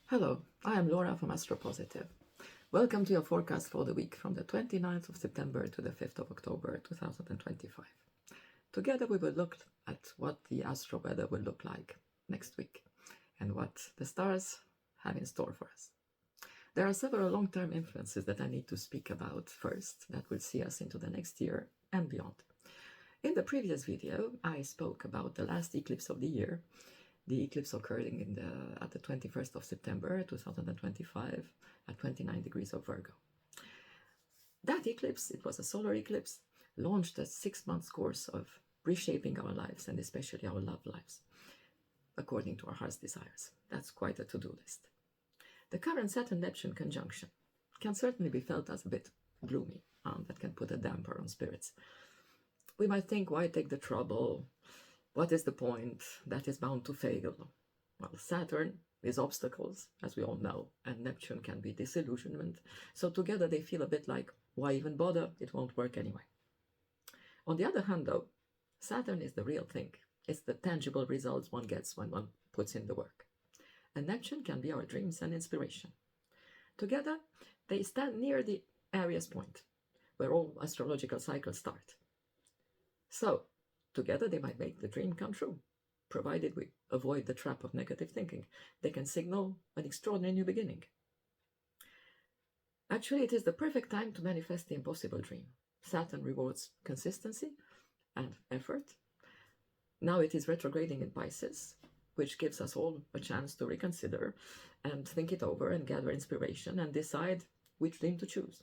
Hello, I am Laura from Astro Positive. Welcome to your forecast for the week from the 29th of September to the 5th of October 2025. Together we will look at what the astro weather will look like next week and what the stars have in store for us. There are several long-term influences that I need to speak about first that will see us into the next year and beyond. In the previous video, I spoke about the last eclipse of the year. The eclipse occurring at the 21st of September 2025 at 29 degrees of Virgo. That eclipse, it was a solar eclipse, launched a 6-month course of reshaping our lives and especially our love lives, according to our heart's desires. That's quite a to-do list. The current Saturn-Neptune conjunction can certainly be felt as a bit gloomy, that can put a damper on spirits. We might think, why take the trouble? What is the point? That is bound to fail. Well, Saturn is obstacles, as we all know, and Neptune can be disillusionment. So together they feel a bit like, why even bother? It won't work anyway. On the other hand, though, Saturn is the real thing. It's the tangible results one gets when one puts in the work. And Neptune can be our dreams and inspiration. Together, they stand near the Aries point, where all astrological cycles start. So, together they might make the dream come true, provided we avoid the trap of negative thinking. They can signal an extraordinary new beginning. Actually, it is the perfect time to manifest the impossible dream. Saturn rewards consistency and effort. Now it is retrograding in Pisces, which gives us all a chance to reconsider and think it over and gather inspiration and decide which dream to choose.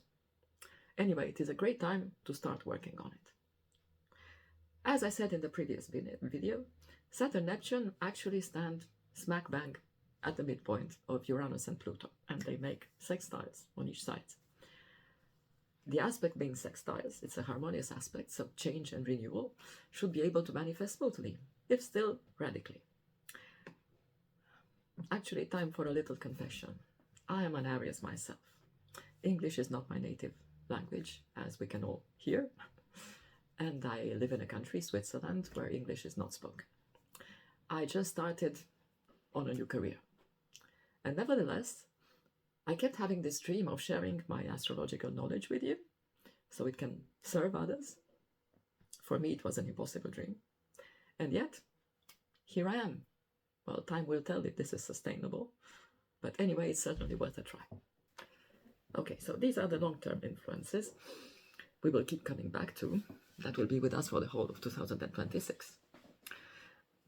Anyway, it is a great time to start working on it. As I said in the previous video, Saturn-Neptune actually stand smack bang at the midpoint of Uranus and Pluto, and they make sextiles on each side. The aspect being sextiles, it's a harmonious aspect, so change and renewal should be able to manifest smoothly, if still radically. Actually, time for a little confession. I am an Aries myself. English is not my native language, as we can all hear. And I live in a country, Switzerland, where English is not spoken. I just started on a new career. And nevertheless, I kept having this dream of sharing my astrological knowledge with you, so it can serve others. For me, it was an impossible dream. And yet, here I am. Well, time will tell if this is sustainable. But anyway, it's certainly worth a try. Okay, so these are the long-term influences we will keep coming back to. That will be with us for the whole of 2026.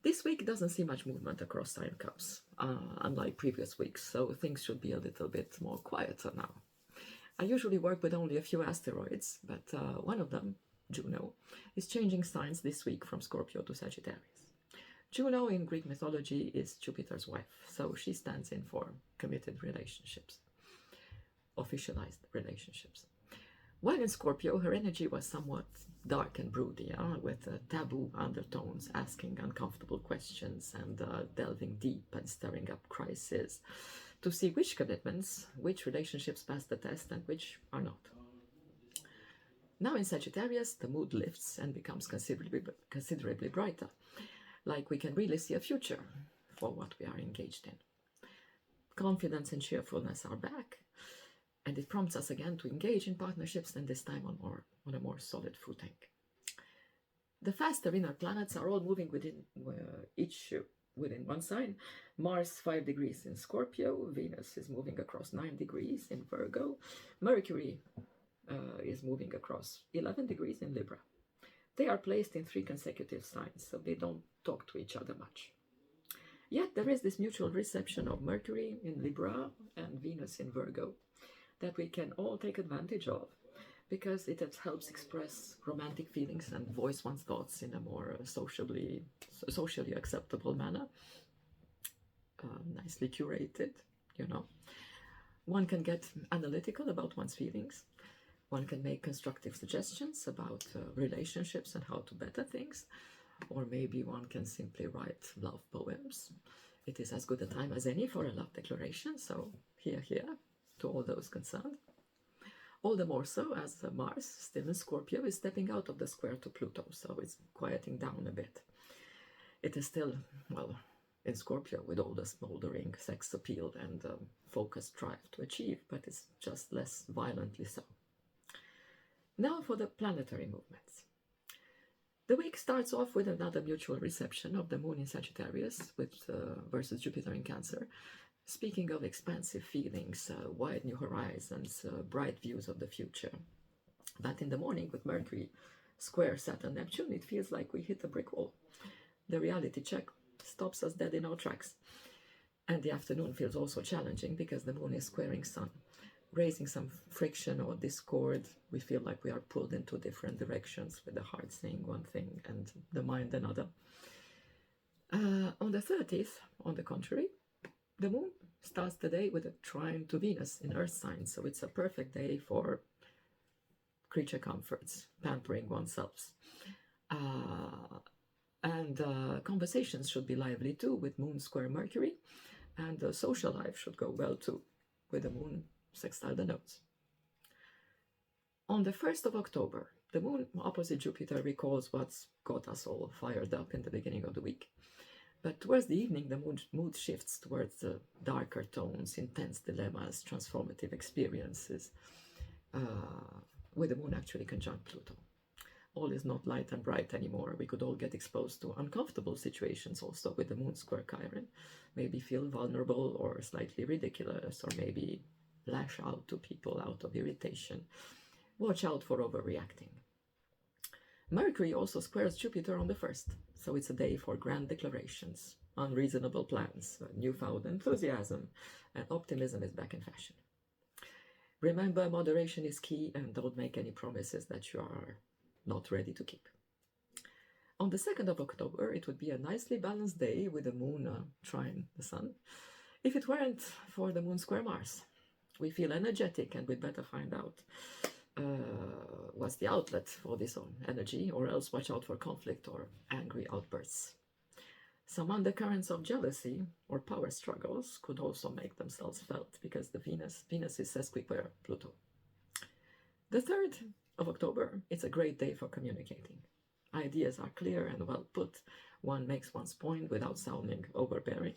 This week doesn't see much movement across sign cups, unlike previous weeks, so things should be a little bit more quieter now. I usually work with only a few asteroids, but one of them, Juno, is changing signs this week from Scorpio to Sagittarius. Juno in Greek mythology is Jupiter's wife, so she stands in for committed relationships, officialized relationships. While in Scorpio, her energy was somewhat dark and broody, with taboo undertones, asking uncomfortable questions and delving deep and stirring up crises to see which commitments, which relationships pass the test and which are not. Now in Sagittarius, the mood lifts and becomes considerably brighter, like we can really see a future for what we are engaged in. Confidence and cheerfulness are back. And it prompts us again to engage in partnerships, and this time on a more solid footing. The faster inner planets are all moving within one sign. Mars 5 degrees in Scorpio, Venus is moving across 9 degrees in Virgo, Mercury is moving across 11 degrees in Libra. They are placed in 3 consecutive signs, so they don't talk to each other much. Yet there is this mutual reception of Mercury in Libra and Venus in Virgo that we can all take advantage of, because it helps express romantic feelings and voice one's thoughts in a more socially acceptable manner. Nicely curated, you know. One can get analytical about one's feelings. One can make constructive suggestions about relationships and how to better things. Or maybe one can simply write love poems. It is as good a time as any for a love declaration, so here, to all those concerned. All the more so as Mars, still in Scorpio, is stepping out of the square to Pluto, so it's quieting down a bit. It is still, well, in Scorpio with all the smoldering sex appeal and focused drive to achieve, but it's just less violently so. Now for the planetary movements. The week starts off with another mutual reception of the Moon in Sagittarius versus Jupiter in Cancer. Speaking of expansive feelings, wide new horizons, bright views of the future. But in the morning with Mercury square Saturn Neptune, it feels like we hit a brick wall. The reality check stops us dead in our tracks. And the afternoon feels also challenging because the Moon is squaring Sun, raising some friction or discord. We feel like we are pulled into different directions, with the heart saying one thing and the mind another. On the 30th, on the contrary, the Moon starts the day with a trine to Venus in Earth signs, so it's a perfect day for creature comforts, pampering oneself. And conversations should be lively too, with Moon square Mercury, and the social life should go well too, with the Moon sextile the nodes. On the 1st of October, the Moon opposite Jupiter recalls what's got us all fired up in the beginning of the week. But towards the evening, the mood shifts towards the darker tones, intense dilemmas, transformative experiences, with the Moon actually conjunct Pluto. All is not light and bright anymore. We could all get exposed to uncomfortable situations also with the Moon square Chiron. Maybe feel vulnerable or slightly ridiculous, or maybe lash out to people out of irritation. Watch out for overreacting. Mercury also squares Jupiter on the 1st, so it's a day for grand declarations, unreasonable plans, newfound enthusiasm, and optimism is back in fashion. Remember, moderation is key, and don't make any promises that you are not ready to keep. On the 2nd of October, it would be a nicely balanced day with the Moon trine the Sun, if it weren't for the Moon square Mars. We feel energetic, and we'd better find out what's the outlet for this energy, or else watch out for conflict or angry outbursts. Some undercurrents of jealousy or power struggles could also make themselves felt, because the Venus is sesquiquare Pluto. The 3rd of October, it's a great day for communicating. Ideas are clear and well put. One makes one's point without sounding overbearing.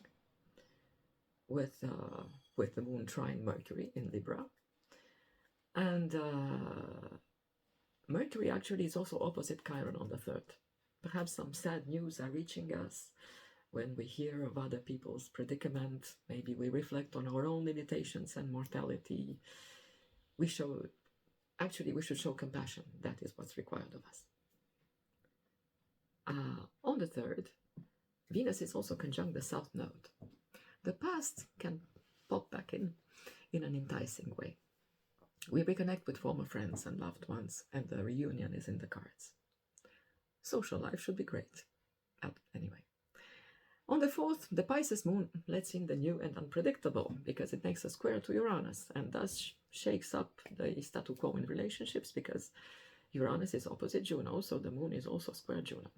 With the Moon trine Mercury in Libra. And Mercury actually is also opposite Chiron on the 3rd. Perhaps some sad news are reaching us when we hear of other people's predicament. Maybe we reflect on our own limitations and mortality. We should show compassion. That is what's required of us. On the 3rd, Venus is also conjunct the South Node. The past can pop back in an enticing way. We reconnect with former friends and loved ones, and the reunion is in the cards. Social life should be great. Anyway. On the 4th, the Pisces Moon lets in the new and unpredictable, because it makes a square to Uranus, and thus shakes up the statu quo in relationships, because Uranus is opposite Juno, so the Moon is also square Juno.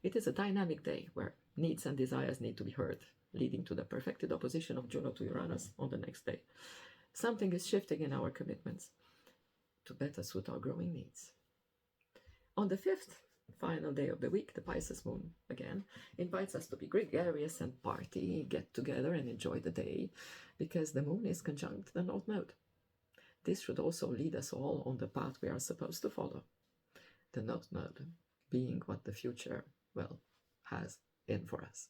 It is a dynamic day where needs and desires need to be heard, leading to the perfected opposition of Juno to Uranus on the next day. Something is shifting in our commitments to better suit our growing needs. On the 5th, final day of the week, the Pisces Moon, again, invites us to be gregarious and party, get together and enjoy the day, because the Moon is conjunct the North Node. This should also lead us all on the path we are supposed to follow. The North Node being what the future, has in for us.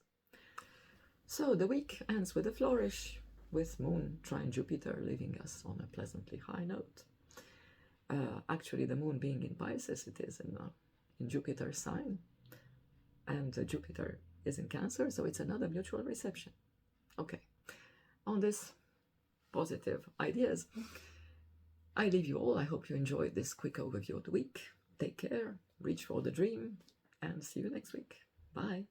So the week ends with a flourish, with Moon trine Jupiter, leaving us on a pleasantly high note. Actually, the Moon being in Pisces, it is in Jupiter's sign, and Jupiter is in Cancer, so it's another mutual reception. Okay, on this positive ideas, I leave you all. I hope you enjoyed this quick overview of the week. Take care, reach for the dream, and see you next week. Bye.